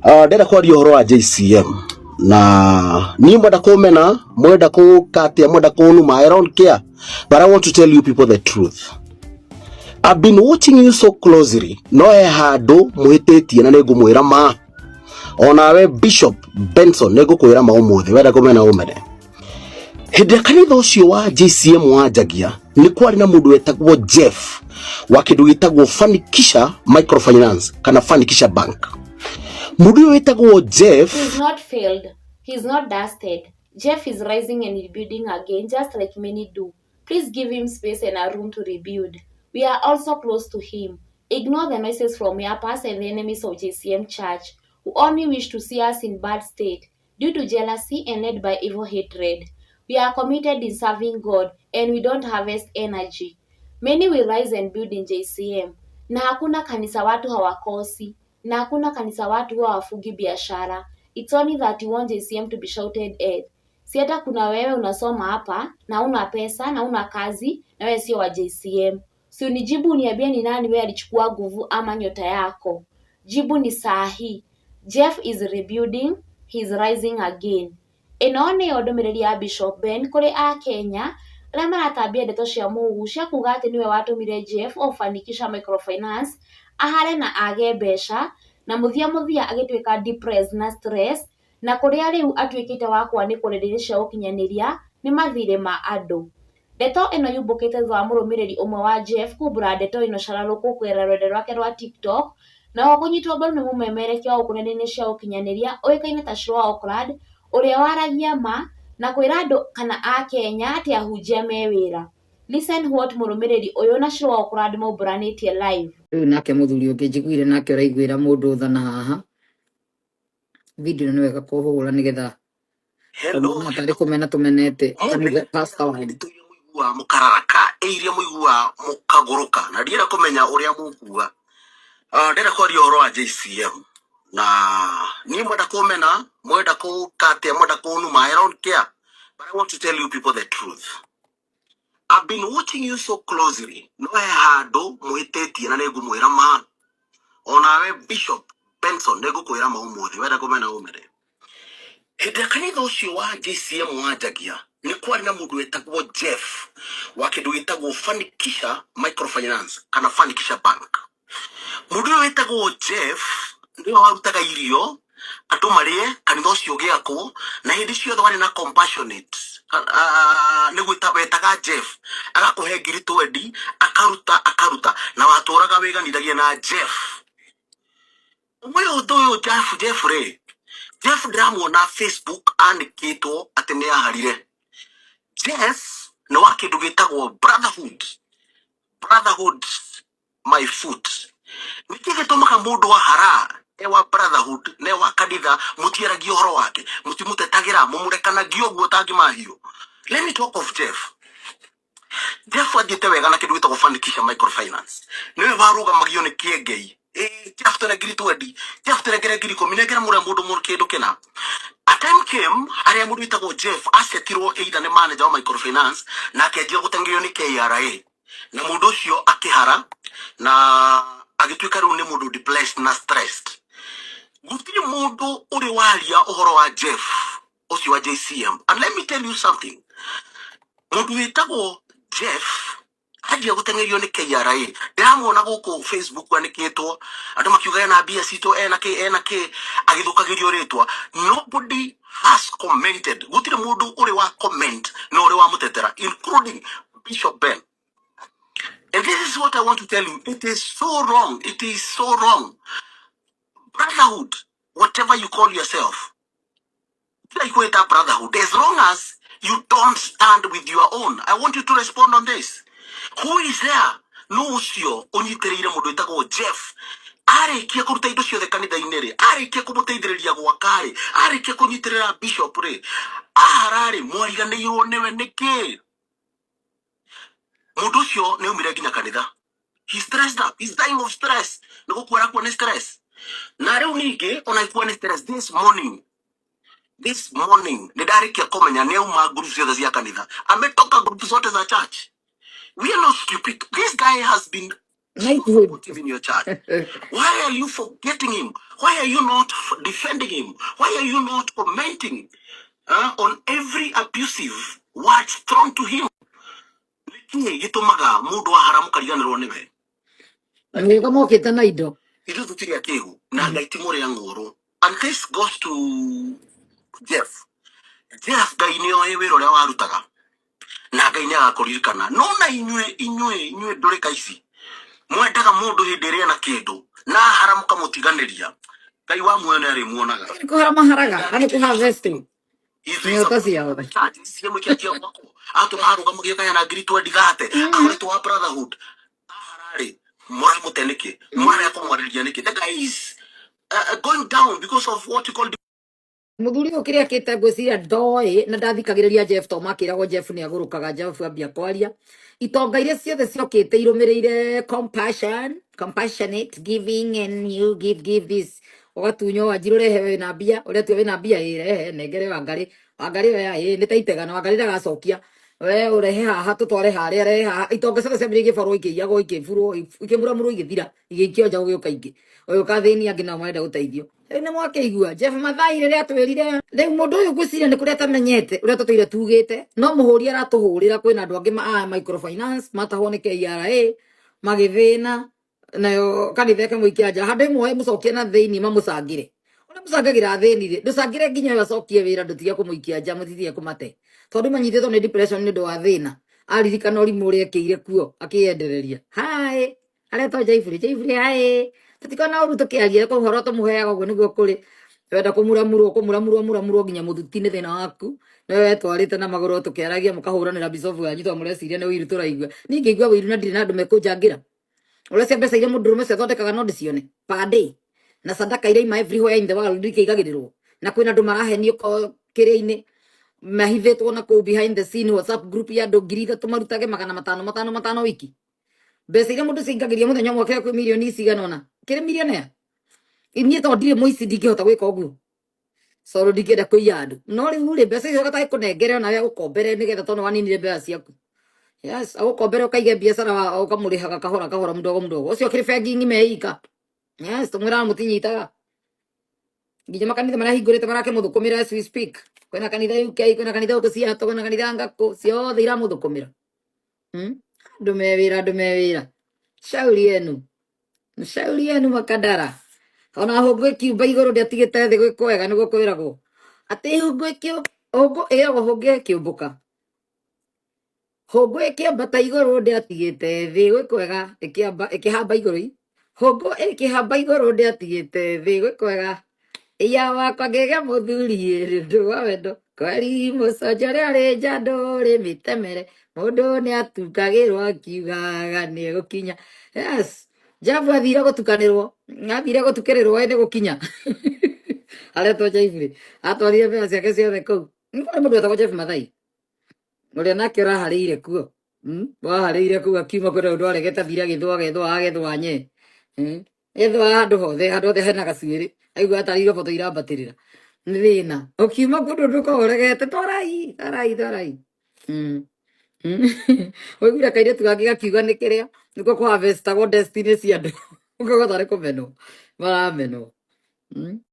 Ndenda kwaria horo wa JCM na ni mwenda kumena mwenda kukatia mwenda kunuma. I don't care, but I want to tell you people the truth. I've been watching you so closely. No handu muhititie na ningumwira ma onawe Bishop Benson nigukwira ma umuthi wenda kumena umene hindi kanitha ucio wa JCM wanjagia ni kwari na mundu wetagwo Jeff wa kindu gitagwo Fanikisha Microfinance kana Fanikisha Bank. Mundu wetagwo Jeff, he's not failed, he's not dusted. Jeff is rising and rebuilding again, just like many do. Please give him space and a room to rebuild. We are also close to him. Ignore the noises from your past and the enemies of JCM Church, who only wish to see us in bad state due to jealousy and led by evil hatred. We are committed in serving God and we don't harvest energy. Many will rise and build in JCM. Na hakuna kanisa watu hawakosi. Na hakuna kanisa watu hawafugi biashara. It's only that you want JCM to be shouted at. Si hata kuna wewe unasoma hapa na una pesa na una kazi na wewe sio wa JCM. Si unijibu uniambie ni nani wewe alichukua nguvu ama nyota yako. Jibu ni sahi. Jeff is rebuilding, he's rising again. Eno yodomereri ya Bishop Ben kuri a Kenya aria maratambia ndeto cia mugu cia kuga ati niwe watumire Jeff Fanikisha Microfinance ahare na age mbeca na muthia agitwika depressed na stress na kuria riu atwikite wa kwaniko ndeto cia ukinyaniria ni mathire ma andu. Ndeto eno yubukite thwa murumiriri umwe wa Jeff kubura ndeto ino cararuku kwera rwende rwake rwa TikTok na kunyitwo mbaru ni mumemerekia wa kunene cia ukinyaniria oikaine ta Shroa Okrad uria waragia ma na kwira andu kana a Kenya ati ahunjia me wira. Listen what murumiriri uyu na Shroa Okrad mauburanitie live. Nake muthuri ungi njiguire nake uraiguira mundu thana haha video ni wega kuhura nigetha hello atari kumena tumenete pastor wa muigua mukararaka iria muigua mukaguruka na ndiera kumenya uria mukua ndera kwaria horo wa JCM na ni mwenda kumena mwenda kukatia mwenda kunuma. I don't care, but I want to tell you people the truth. I've been watching you so closely. No handu muhititie na ningumwira ma onawe Bishop Benson nigukwira ma umuthi wenda kumena umene hindi kanitha ucio wa JCM wanjagia ni kwari na mundu wetagwo Jeff wa kindu gitagwo Fanikisha Microfinance kana Fanikisha Bank. Mundu wetagwo Jeff ndio warutaga irio andu marie kanitha ucio giakwo na hindi ciothe wari na compassionate ni gwita wetaga Jeff agakuhe ngiri 20 akaruta na waturaga wiganithagia na Jeff. Uyo ndo Jeff re Jeff ndiramuona Facebook andikitwo ati ni aharire. Jeff no wa kindu gitagwo brotherhood my foot. Niki gitumaga mundu wa hara ewa brotherhood ne wa kanitha mutieragia horo wake mutimutetagira mumurekanagio guo tangi mahio. Let me talk of Jeff. Jeff adite wega na kindu gitagwo Fanikisha Microfinance. Niwe waruga magio ni kiengei. Jeff tena giri 20 Jeff tena giri kominegera mura mundu mu kindu kina. A time came aria mundu witagwo Jeff asetirwo either ne manager wa Microfinance na akendia gutengio ni KRA na mundu ucio akihara na agitwika riu ni mundu depressed na stressed. Gutiri mundu uri waria uhoro wa Jeff ucio wa JCM. And let me tell you something, mundu witagwo Jeff ajia gutengerio ni KRA ndiramwona guku Facebook andikitwo andu makiuga na bia cito ena ke agithukagirio ritwa. Nobody has commented. Gutire mundu uri wa comment no uri wa mutetera including Bishop Ben. And this is what I want to tell you. It is so wrong. It is so wrong. Brotherhood, whatever you call yourself, like with that brotherhood, as long as you don't stand with your own. I want you to respond on this. Who is there? No ucio onyitereire mundu witagwo Jeff arikia kuruta indo ciothe kanitha inere arikia kumuteithiriria gwakari arikia kunyiterera Bishop ri aharari mwariganirwo niwe niki mundu ucio ni umire nginya kanitha. He's stressed up, he's dying of stress. Niko kwara kwa ni stress na riu ningi ona ikuwa ni stress. This morning nidarikia komenya ni uma groups ciothe cia kanitha ametoka groups zote za church. We are not stupid. This guy has been Knighthood. Put him in your church. Why are you forgetting him? Why are you not defending him? Why are you not commenting on every abusive words thrown to him? Niki gitumaga mundu wa haramu kariganirwo niwe. Nĩ mokĩte na indo. Ithu tutiri akihu na Ngai ti mũrĩa ng'ũrũ. And this goes to Jeff. Jeff Ngai nĩ oĩ wĩra ũrĩa warutaga. Na Ngai nĩ agakũririkana. No na inyuĩ ndũrĩka ici. Mwendaga mũndũ hĩndĩ ĩrĩa na kĩndũ na haramu kamũtiganĩria. Ngai wa muoyo nĩ arĩmuonaga. Nĩ kũharama haraga, nĩ kũharvesting. Nyota ciao. Ciemo kia kia wako. Atu maruga mugieka na ngiri 20 gate. Akoretwo wa brotherhood. Aharari. Mora muteneke. Mora yakomwarĩria niki. The guy is going down because of what you call Muthuri ũyũ kĩrĩa kĩte ngwĩciria ndoĩ na ndathikagĩrĩria Jeff to makĩragwo Jeff nĩ agũrũkaga Jeff ambia kwaria. Itonga iria ciothe ciokĩte irũmĩrĩire compassionate giving and you give this. Ũgatunywo Wanjiru rehe wĩna mbia, ũrĩa tu wĩna mbia ĩrehe nengere Wangari we nĩ taitegana Wangari ndagacokia. We ũrehe haha tũtware harĩa rehe haha itonga ciothe ciambĩrĩirie gĩbarwo ikĩiyagwo ikĩburwo ikĩmuramurwo igĩthira igĩikio nja gũgĩũka ingĩ. Ũyũ kathĩni angĩ nao marenda gũteithio. Rĩu nĩ mwakĩigua Jeff Mathai rĩrĩa atwĩrire rĩu mũndũ ũyũ ngwĩciria nĩ kũrĩa atamenyete ũrĩa tũtũire tugĩte no mũhũri aratũhũrĩra kwĩna andũ angĩ microfinance matahwo nĩ KRA magĩthĩna nayo kanitha ĩkamũikia nja handũ ĩmwe mũcokie na thĩinĩ mamũcangĩre ũrĩa mũcangagĩra thĩinĩ ndũcangĩre nginya ũyũ acokie wĩra ndũtige kũmũikia nja mũtitige kũmate tondũ manyitĩtwo nĩ depression nĩ ũndũ wa thĩna aririkana ũrimũ ũrĩa ekĩire kuo akĩendereria hai aretwo Jaifuri hai tutikona ũru tũkĩaria kwa ũhoro tũmũheaga ũguo nĩguo kũrĩ wenda kũmuramurwo nginya mũthuti-inĩ thĩna waku we twarĩte na magũrũ tũkĩaragia mũkahũranĩra bicobu wanyu to mũreciria nĩ ũiru tũraigua ningĩ igua ũiru na ndirĩ na andũ mekũnjangĩra ũrĩa mbeca iria mũndũrũme ũcio athondekaga no ndĩcione per day na sadaka iria ima everywhere in the world ikĩigagĩrĩrwo na kwĩna andũ marahenio kĩrĩa-inĩ mahithĩtwo na kũu behind the scene WhatsApp group ya andũ 3,000 marutage 500 wiki mbeca iria mũndũ cingagĩria mũthenya ũmwe kwĩ milioni cigana ona kĩrĩ millionaire niĩ to ndirĩ mũici ndingĩhota gwĩka ũguo coro ndingĩenda kũiya andũ no rĩu rĩ mbeca icio gataĩ kũnengere ona we agũkombere nĩgetha tondũ waninire mbeca ciaku yes agũkombere ũkaige biacara ũkamũrĩhaga kahora mdogo ũcio kĩrĩ bengi ng'ime ika yes tũmwĩraga mũtinyitaga nginya makanitha marĩa hingũrĩte marakĩmũthũkũmĩra as we speak kwĩna kanitha UK kwĩna kanitha gũkũ Seattle kwĩna kanitha Ngakũ ciothe iramũthũkũmĩra andũ me wĩra shauri yenu Makandara ona hũngũ ĩkiumba igũrũ ndĩatigĩte thĩ gwĩkwo wega nĩguo kwĩragwo atĩ hũngũ ĩragwo hũngũ ĩkĩũmbũka hũngũ ĩkĩambata igũrũ ndĩatigĩte thĩ gwĩkwo wega ĩkĩhamba igũrũ hũngũ ĩkĩhamba igũrũ ndĩatigĩte thĩ gwĩkwo wega iya wakwa ngĩgĩa mũthuri nĩũndũ wa wendo kweri mũconjore arĩ njandũ rĩ mĩtemere mũndũ nĩ atukagĩrwo akiugaga nĩ egũkinya yes Jeff athire gũtukĩrĩrwo nĩ gũkinya aretwo Jaifuri atwarire mbeca ciake ciothe kũu nĩ kũrĩ mũndũ wetagwo Jeff Mathai ũrĩa nake ũraharĩire kuo waharĩire kũu akiuma kwĩna ũndũ aregete thire agethwo nye ethwo handũ hothe hena gacuĩrĩ aigua atarĩirwo boto irambatĩrĩra nĩ thĩna ũkiuma kũndũ ndũkoregete twarai waiguire kairĩtu gangĩ gakiuga nĩ kĩrĩa nĩko kũhavestagwo destiny cia andũ ũkauga tarĩ kũmenwo maramenwo